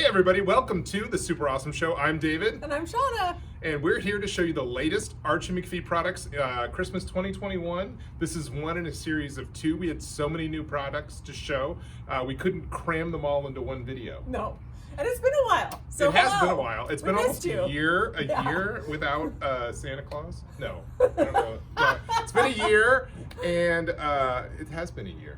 everybody, welcome to the Super Awesome Show. I'm David. And I'm Shauna. And we're here to show you the latest Archie Mcphee products, Christmas 2021. This is one in a series of two. We had so many new products to show. We couldn't cram them all into one video. No. And it's been a while. So it has been a while. It's been almost you. a year without Santa Claus. No, I don't know. No, it's been a year, and it has been a year.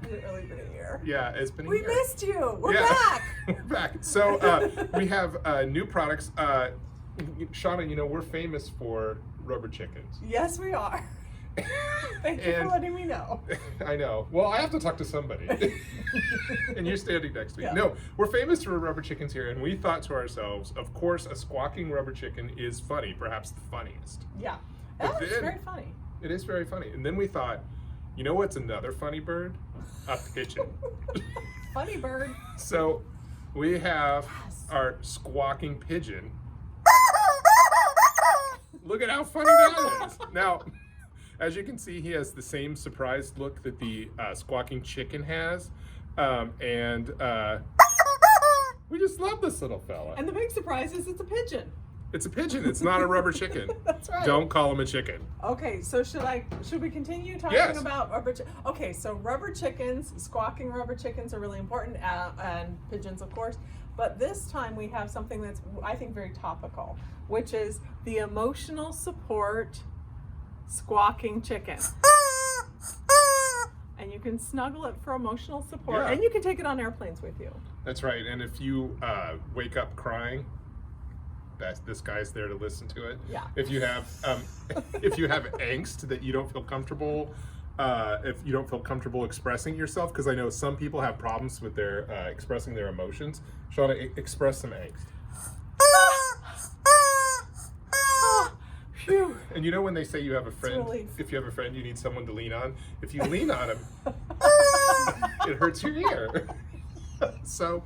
Has it really been a year? Yeah, it's been a We year. missed you. We're back. We're back. So we have new products. Shauna, you know, we're famous for rubber chickens. Yes, we are. Thank you for letting me know. I know. Well, I have to talk to somebody. And you're standing next to me. Yeah. No, we're famous for rubber chickens here, and we thought to ourselves, of course, a squawking rubber chicken is funny, perhaps the funniest. Yeah. But That's then- very funny. It is very funny. And then we thought, you know what's another funny bird? A pigeon. Funny bird. So we have our squawking pigeon. Look at how funny that is. Now, as you can see, he has the same surprised look that the squawking chicken has. We just love this little fella. And the big surprise is it's a pigeon. It's a pigeon. It's not a rubber chicken. That's right. Don't call him a chicken. Okay, so should we continue talking Yes. about rubber chickens? Okay, so rubber chickens, squawking rubber chickens are really important, and pigeons, of course. But this time we have something that's, I think, very topical, which is the emotional support squawking chicken. And you can snuggle it for emotional support, Yeah. and you can take it on airplanes with you. That's right. And if you wake up crying, this guy's there to listen to it. Yeah. If you have angst that you don't feel comfortable, if you don't feel comfortable expressing yourself, because I know some people have problems with their expressing their emotions. Shauna, express some angst. Phew. And you know when they say you have a friend, relief. if you have a friend, you need someone to lean on. If you lean on him, it hurts your ear. So,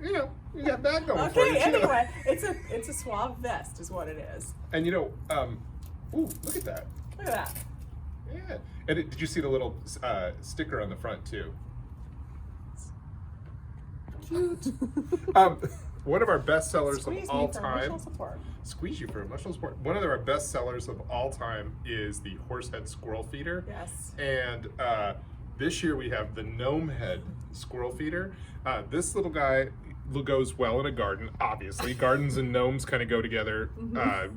you know, you got that going for you. Okay, too. anyway, it's a suave vest is what it is. And you know, ooh, look at that. Look at that. Yeah. And did you see the little sticker on the front too? Cute. One of our best sellers Squeeze of all me for time. emotional support. Squeeze you for emotional support. One of our best sellers of all time is the horsehead squirrel feeder. Yes. And this year we have the gnome head squirrel feeder. This little guy goes well in a garden, obviously. Gardens and gnomes kind of go together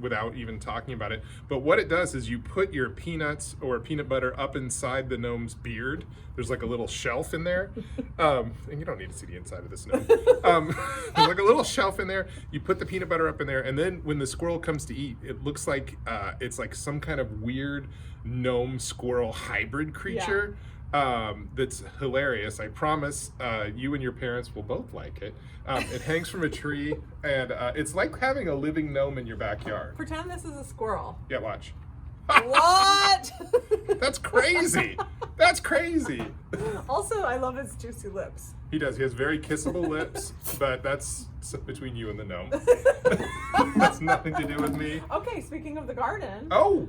without even talking about it. But what it does is you put your peanuts or peanut butter up inside the gnome's beard. There's like a little shelf in there. And you don't need to see the inside of this gnome. There's like a little shelf in there. You put the peanut butter up in there, and then when the squirrel comes to eat, it looks like it's like some kind of weird gnome squirrel hybrid creature. That's hilarious. I promise you and your parents will both like it. It hangs from a tree, and it's like having a living gnome in your backyard. Pretend this is a squirrel. Yeah, watch. What? That's crazy. That's crazy. Also, I love his juicy lips. He does. He has very kissable lips, but that's between you and the gnome. That's nothing to do with me. Okay, speaking of the garden. Oh!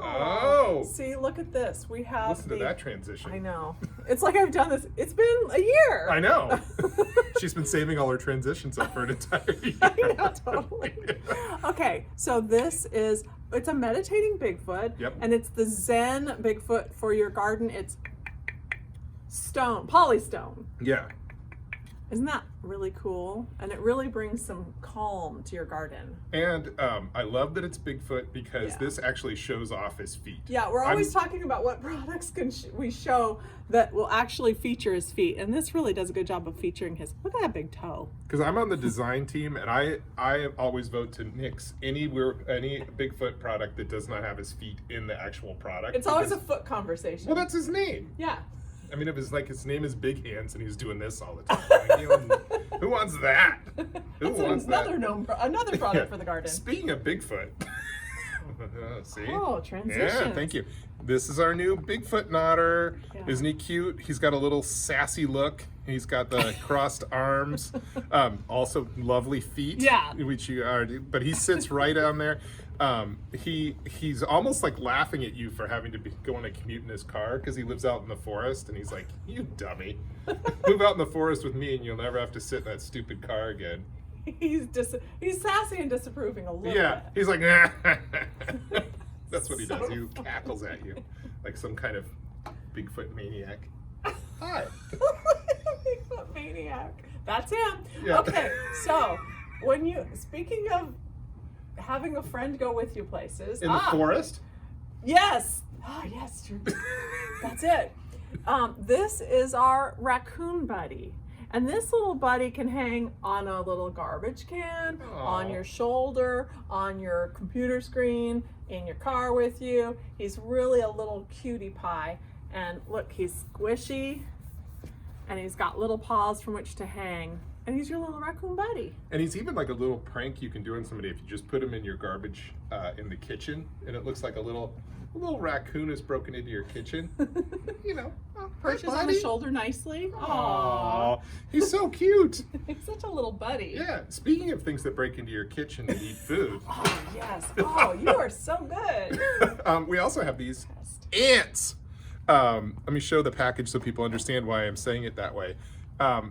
Oh. See, look at this. We have Listen to that transition. I know. It's like I've done this. It's been a year. I know. She's been saving all her transitions up for an entire year. I know, totally. Okay, so it's a meditating Bigfoot. Yep. And it's the Zen Bigfoot for your garden. It's stone, polystone. Yeah. Isn't that really cool? And it really brings some calm to your garden. And I love that it's Bigfoot because Yeah. this actually shows off his feet. Yeah, we're always talking about what products can we show that will actually feature his feet. And this really does a good job of featuring his, look at that big toe. Because I'm on the design team, and I always vote to nix any Bigfoot product that does not have his feet in the actual product. It's always a foot conversation. Well, that's his name. Yeah. I mean, if it's like his name is Big Hands and he's doing this all the time, like, who wants that? Who wants another that? another product for the garden. Speaking of Bigfoot, see? Oh, transition. Yeah, thank you. This is our new Bigfoot Knotter. Yeah. Isn't he cute? He's got a little sassy look. He's got the crossed arms, also lovely feet. Yeah. Which you are, but he sits right on there. He's almost like laughing at you for having to go on a commute in his car because he lives out in the forest, and he's like, "You dummy, move out in the forest with me, and you'll never have to sit in that stupid car again." He's sassy and disapproving a little Yeah, bit. he's like, that's what he does. He cackles at you like some kind of Bigfoot maniac. Hi. Bigfoot maniac. That's him. Yeah. Okay, so speaking of having a friend go with you places. In the forest? Yes. Yes, true. That's it. This is our raccoon buddy. And this little buddy can hang on a little garbage can, on your shoulder, on your computer screen, in your car with you. He's really a little cutie pie. And look, he's squishy, and he's got little paws from which to hang. And he's your little raccoon buddy. And he's even like a little prank you can do on somebody if you just put him in your garbage in the kitchen, and it looks like a little raccoon has broken into your kitchen. You know, Perches on the shoulder nicely. Aww, he's so cute. He's such a little buddy. Yeah. Speaking of things that break into your kitchen and eat food. Oh yes. Oh, you are so good. We also have these ants. Let me show the package so people understand why I'm saying it that way.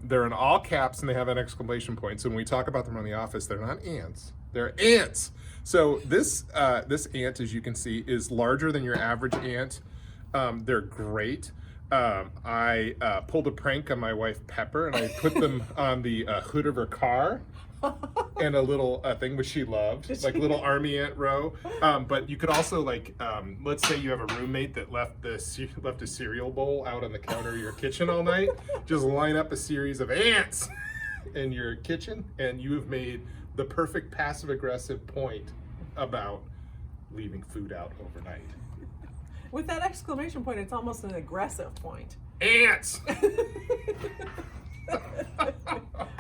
They're in all caps and they have an exclamation point. So when we talk about them around the office, they're not ants. They're ants. So this ant, as you can see, is larger than your average ant. They're great. I pulled a prank on my wife Pepper, and I put them on the hood of her car. And a little thing which she loved, like little army ant row. But you could also like, let's say you have a roommate that left a cereal bowl out on the counter of your kitchen all night. Just line up a series of ants in your kitchen, and you have made the perfect passive-aggressive point about leaving food out overnight. With that exclamation point, it's almost an aggressive point. Ants!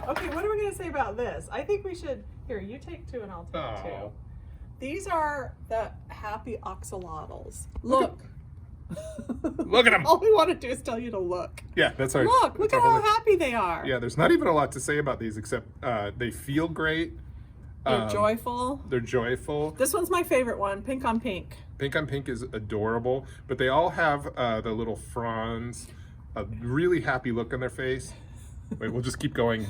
Okay, what are we going to say about this? I think we should, here, you take two and I'll take two. These are the happy oxalotls. Look. Look at them. All we want to do is tell you to look. Yeah, that's our. Look at how happy they are. Yeah, there's not even a lot to say about these except they feel great. They're joyful. They're joyful. This one's my favorite one, pink on pink. Pink on pink is adorable, but they all have the little fronds, a really happy look on their face. Wait, we'll just keep going.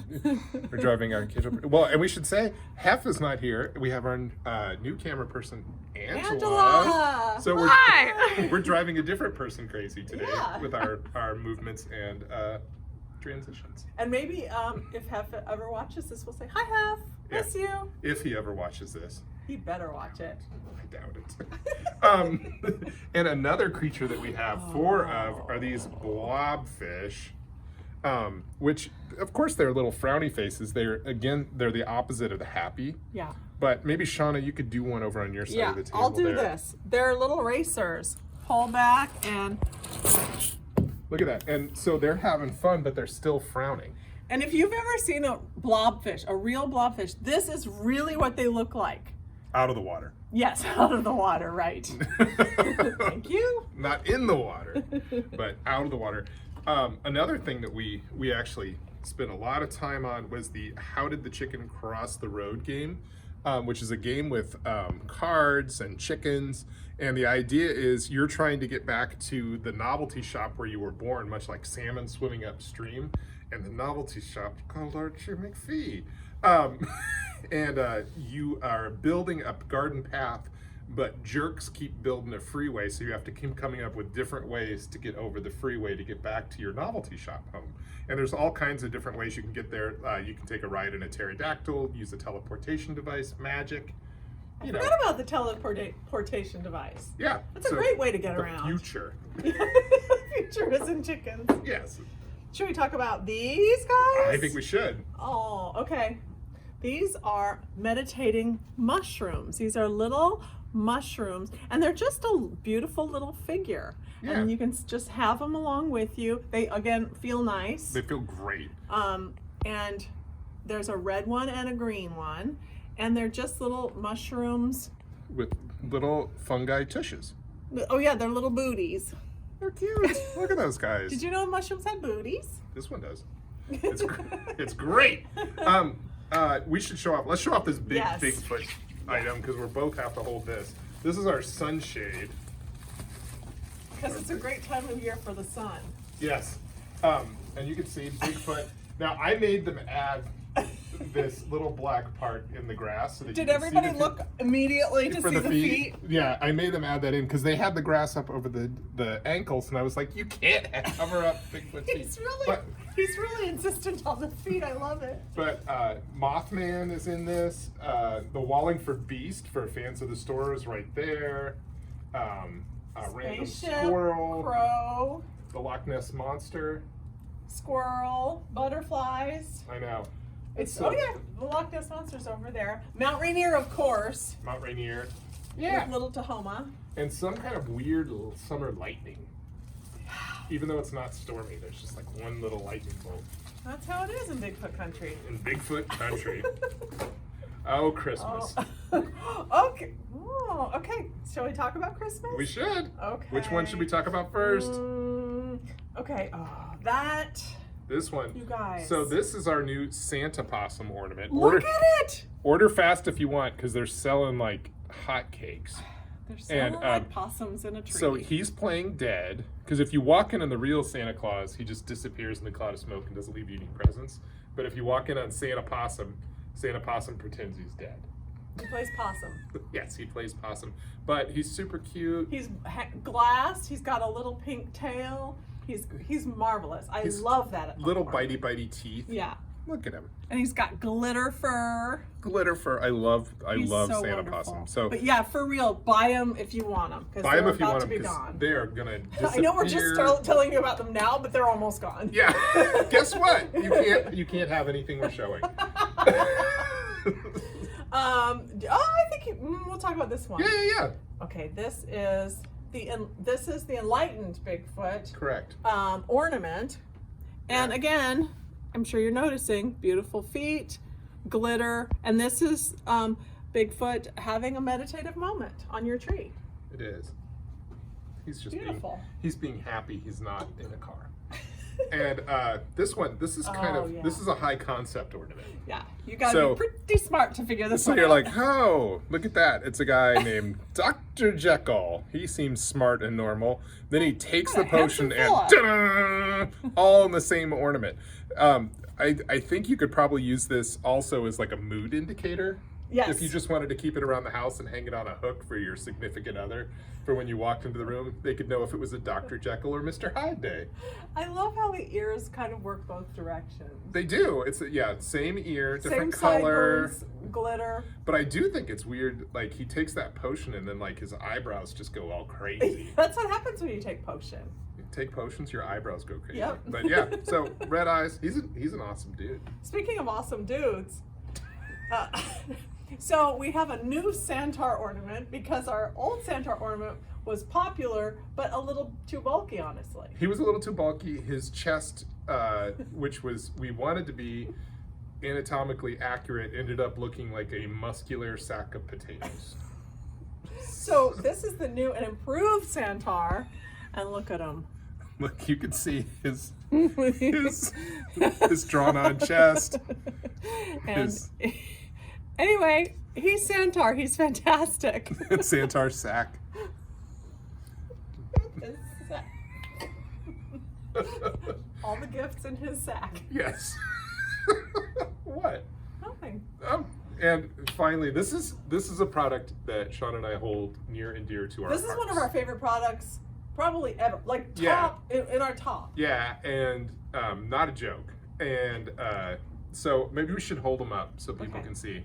We're driving our kids. Well, and we should say, Hef is not here. We have our new camera person, Angela. So we're driving a different person crazy today with our movements and transitions. And maybe if Hef ever watches this, we'll say, "Hi, Hef. Miss you." If he ever watches this. He better watch it. I doubt it. And another creature that we have four of are these blob fish. Which, of course, they're little frowny faces. They're the opposite of the happy. Yeah. But maybe, Shauna, you could do one over on your side of the table. I'll do this. They're little racers. Pull back and... Look at that. And so they're having fun, but they're still frowning. And if you've ever seen a blobfish, a real blobfish, this is really what they look like. Out of the water. Yes, out of the water, right. Thank you. Not in the water, but out of the water. Another thing that we actually spent a lot of time on was the How Did the Chicken Cross the Road game, which is a game with cards and chickens. And the idea is you're trying to get back to the novelty shop where you were born, much like salmon swimming upstream. And the novelty shop called Archie Mcphee. And you are building a garden path, but jerks keep building a freeway, so you have to keep coming up with different ways to get over the freeway to get back to your novelty shop home. And there's all kinds of different ways you can get there. You can take a ride in a pterodactyl, use a teleportation device, magic. I forgot about the teleportation device. Yeah. That's a great way to get around. Future. Future is in chickens. Yes. Should we talk about these guys? I think we should. Oh, okay. These are meditating mushrooms. These are little mushrooms, and they're just a beautiful little figure. Yeah. And you can just have them along with you. They, again, feel nice. They feel great. And there's a red one and a green one, and they're just little mushrooms. With little fungi tushes. Oh yeah, they're little booties. They're cute. Look at those guys. Did you know mushrooms had booties? This one does. It's great. We should show off. Let's show off this big Yes. Bigfoot item because we're both have to hold this. This is our sunshade. Because it's a great time of year for the sun. Yes. And you can see Bigfoot. Now, I made them add this little black part in the grass. So that Did you can see everybody look immediately to for see the feet? Yeah, I made them add that in because they had the grass up over the ankles, and I was like, you can't cover up Bigfoot's feet. He's really insistent on the feet. I love it. But Mothman is in this. The Wallingford Beast for fans of the store is right there. Random squirrel. Crow. The Loch Ness Monster. Squirrel. Butterflies. I know. Oh yeah, the Loch Ness Monster's over there. Mount Rainier, of course. Mount Rainier. Yeah. With little Tahoma. And some kind of weird little summer lightning. Even though it's not stormy, there's just like one little lightning bolt. That's how it is in Bigfoot country. In Bigfoot country. Oh, Christmas. Oh. Okay. Oh, okay. Shall we talk about Christmas? We should. Okay. Which one should we talk about first? Okay. Oh, that. This one. You guys. So this is our new Santa Possum ornament. Look at it. Order fast if you want because they're selling like hotcakes. They're selling like possums in a tree. So he's playing dead because if you walk in on the real Santa Claus, he just disappears in the cloud of smoke and doesn't leave you any presents. But if you walk in on Santa Possum pretends he's dead. He plays possum. Yes, he plays possum, but he's super cute. He's glass. He's got a little pink tail. He's marvelous. I love that. Little bitey teeth. Yeah. Look at him. And he's got glitter fur. Glitter fur. I love so Santa wonderful. Possum. So, but yeah, for real, buy them if you want them. Buy them if you want them because they are gonna disappear. I know we're just telling you about them now, but they're almost gone. Yeah. Guess what? You can't have anything we're showing. I think we'll talk about this one. Yeah. Okay, this is the enlightened Bigfoot. Correct. Ornament, and again, I'm sure you're noticing beautiful feet, glitter, and this is Bigfoot having a meditative moment on your tree. It is. He's just beautiful. He's being happy. He's not in a car. And this is this is a high concept ornament. Yeah, you gotta be pretty smart to figure this one out. So you're like, oh, look at that. It's a guy named Dr. Jekyll. He seems smart and normal. Then he takes the potion and ta-da, all in the same ornament. I think you could probably use this also as like a mood indicator. Yes. If you just wanted to keep it around the house and hang it on a hook for your significant other, for when you walked into the room, they could know if it was a Dr. Jekyll or Mr. Hyde day. I love how the ears kind of work both directions. They do. It's same ear, different same color, sideburns, glitter. But I do think it's weird. Like he takes that potion and then like his eyebrows just go all crazy. That's what happens when you take potion. You take potions, your eyebrows go crazy. Yep. But yeah, so red eyes. He's an awesome dude. Speaking of awesome dudes. So we have a new Santar ornament because our old Santar ornament was popular, but a little too bulky, honestly. He was a little too bulky. His chest, which we wanted to be anatomically accurate, ended up looking like a muscular sack of potatoes. So this is the new and improved Santar, and look at him. Look, you can see his drawn-on chest. And anyway, he's Santar. He's fantastic. Santar sack. His sack. All the gifts in his sack. Yes. What? Nothing. And finally, this is a product that Sean and I hold near and dear to our hearts. This is one of our favorite products, probably ever. Like top in our top. Yeah, and not a joke. And so maybe we should hold them up so people can see.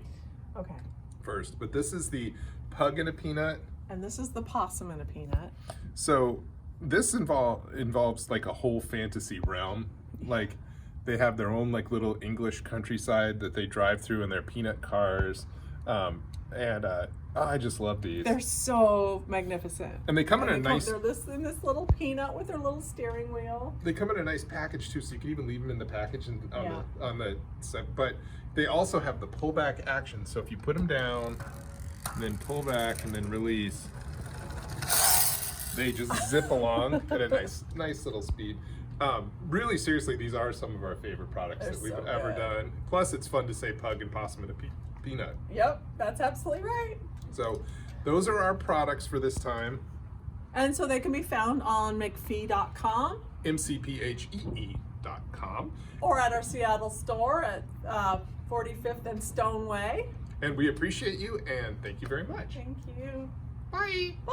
Okay. First, but this is the Pug in a Peanut. And this is the Possum in a Peanut. So this involves like a whole fantasy realm. Like they have their own like little English countryside that they drive through in their peanut cars. I just love these. They're so magnificent. And they come in a nice... They're in this little peanut with their little steering wheel. They come in a nice package too, so you can even leave them in the package and on the set. But they also have the pullback action. So if you put them down, and then pull back, and then release, they just zip along at a nice little speed. Really, seriously, these are some of our favorite products that we've ever done. Plus, it's fun to say Pug and Possum in a Peanut. peanut. Yep, that's absolutely right. So those are our products for this time. And so they can be found on mcphee.com. mcphee.com. Or at our Seattle store at 45th and Stone Way. And we appreciate you and thank you very much. Thank you. Bye. Bye.